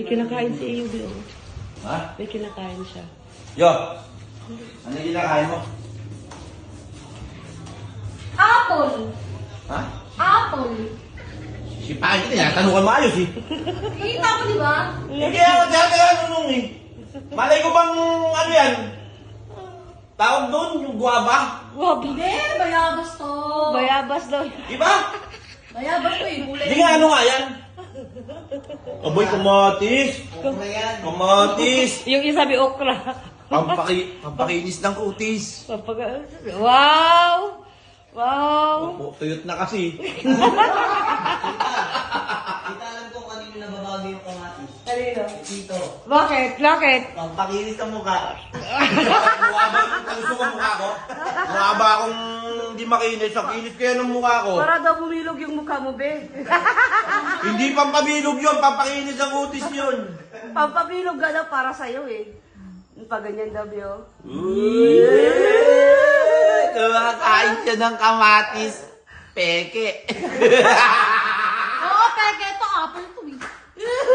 May kinakain si Ayubi, oh. Ha? May kinakain siya. Yo! Ano yung kinakain mo? Apple. Ha? Apple. Sipahin kita niya. Tanungan maayos eh. Kita mo, di ba? Hindi ako dyan kaya nunong eh. Malay ko bang ano yan? Tawag doon, yung guwaba. Waba. Hindi, bayabas to. Bayabas daw. Diba? Bayabas to eh. Kulay. Hindi nga ano nga yan? Aboy, kamatis. Kamatis. Yung isa sabi okra. Pampakinis ng kutis. Wow! Wow! Opo, tuyot na kasi. Kita alam ko kanino nababago yung kamatis. Kanino? Dito. Bakit? Bakit? Pampakinis sa mukha. Mukha ba yung talusok ang mukha ko? Mukha ba akong hindi makinis? Ang kinis kaya ng mukha ko. Para daw bumilog yung mukha mo, be. Hindi pampabilog yun, pampakinis ang kutis yun. Pampabilog ka daw para sa'yo, eh. Pag ganyan daw, yo. Kumakain siya ng kamatis. Peke. Oo, peke ito. Apple to eh.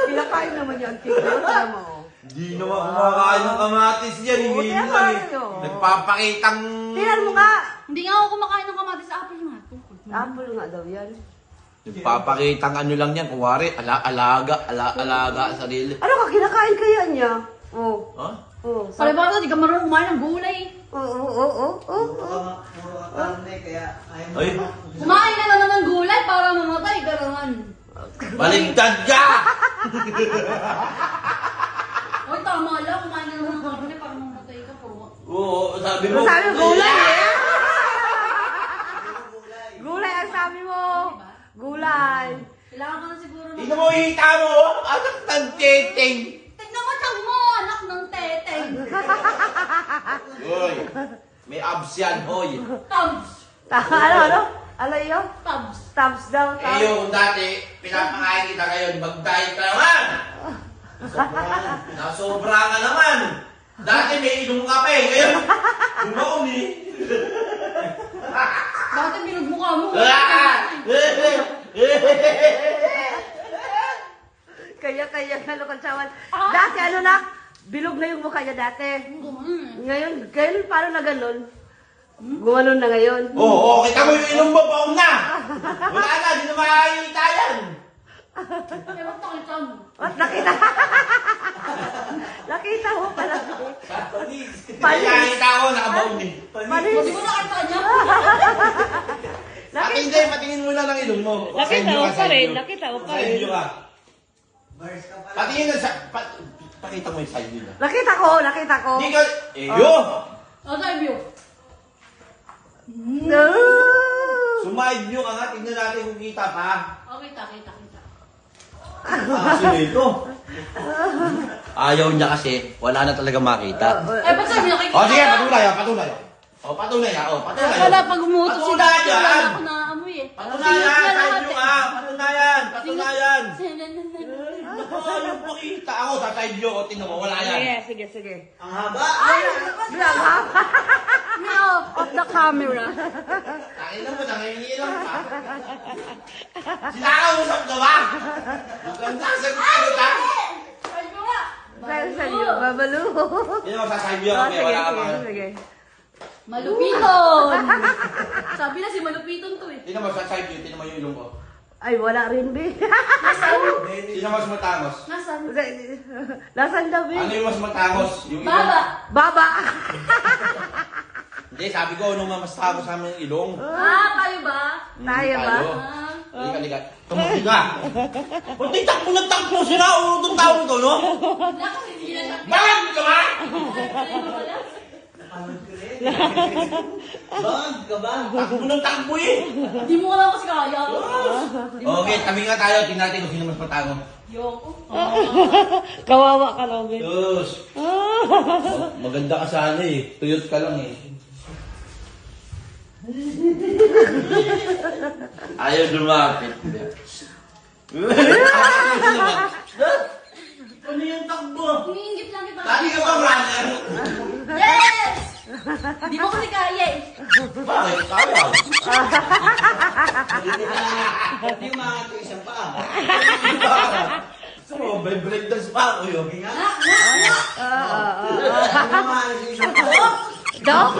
Kinakain naman yan, Kiko. Alam mo. Hindi naman kumakain ng kamatis yan. Oo, Hindi kaya lang eh. kayo. Nagpapakitang... Tingnan mo nga. Hindi nga ako kumakain ng kamatis. Apple nga to. Apple nga daw yan. Nagpapakitang ano lang yan. Kuwari, alaga sarili. Ano ka, kinakain kaya niya? Oo. Ha? Oo. Pare ba ito? Di ka marunong kumain ng gulay. Oo. Puro ka karne, kaya ayaw mo. Ay, Kumain na naman ng gulay para mamatay. Gano'n. baligtad ka! Oy, tama lang. Kumain na naman ng karne para mamatay ka. Puro. Oo, sabi mo. Sabi mo, gulay eh. Gulay ang sabi mo. Gulay. Kailangan ko na siguro ng... Tingnan mo, hita mo. Anak ng teteng. Tignan mo, tiyang mo, anak ng teteng. Hoy, may abs yan, hoy. Tabs. Ano? Ano yun? Tabs. Tabs daw. Eh yung dati, pinapakain kita ngayon, mag-diet ka naman. Nasobra ka naman. Dati may inom ka pa eh, ngayon, bumaon eh. Bakit bilog mukha mo? Kaya lokal sawan. Dati ano na, bilog na yung mukha niya dati. Ngayon paano na ganun? Gumanon na ngayon. Oo, kita mo yung inom mo, baon na. Wala na, di na makakita yan. Ewan to, kita mo. What? Nakita? Nakita mo pala. Panis. Nakita ko, nakabaon eh. Hindi mo nakita niya. Patingin mo lang ng inom mo. Nakita Side view ko ka, pa side rin. view. Nakita ko pa Side rin. view ka. Bars ka pala. Patingin na sa... Pakita mo yung side view na. Nakita ko. Hindi ka... Eh, yo! O, sa view. No. Sumide view ka nga, tignan natin kung kita pa. O, kita. Sino ito? Ayaw niya kasi, wala na talaga makita. Eh, ba't sabi nakikita? O sige, patunay. Patunay. Wala, pag umutot si Dati, wala Patunayan! ako naamoy eh. Patunayan! Side view ka! Patunayan! eh. Naku, yung pakita ako sa side view. O, tingnan mo, wala yan. Sige. Ang haba. Bilang ha? No, off the camera. Takin mo, nangingilang ka. Sinakausap ka ba? Mukhang sasagot ka. Sabi mo nga. Sa'yo, babalo. Tingnan mo sa side view ako, wala ka pa. Sige. Malupiton. Sabi na si Malupiton to eh. Tingnan mo sa side view, tingnan mo yung ilong ko. Ay, wala rin, be. Nasaan? Tingnan mo mas matangos. Nasaan? Nasaan daw, be? Ano yung mas matangos? Yung ilong? Baba. Baba. Hindi, sabi ko, nung mas tangos sa amin yung ilong. Tayo ba? Tayo ba? Liga. Tumuli ka. Ba't di takbo ng takbo? Sinaulo itong tao nito, no? Wala kasi hindi na siya. Bakit ka ba? Napanood ko rin. Bang ka ba? Takbo ng takbo eh. Hindi mo alam kasi kaya. Okay, tabi nga tayo. Tingnan natin kung sino mas matangos. Yoko. Kawawa ka lang, be. Diyos. Maganda ka sana eh. Tuyot ka lang eh. Ayaw lumapit. Ano yung takbo? Umiingit lang kita. Lagi ka bang runner? Yes! Hindi mo kasi kaya eh. Bakit? Kaya. Hindi yung mga ito isang paa. Oh, may breakdance pa ako yun. Ah, ah, ah. Ano naman, isang Dok?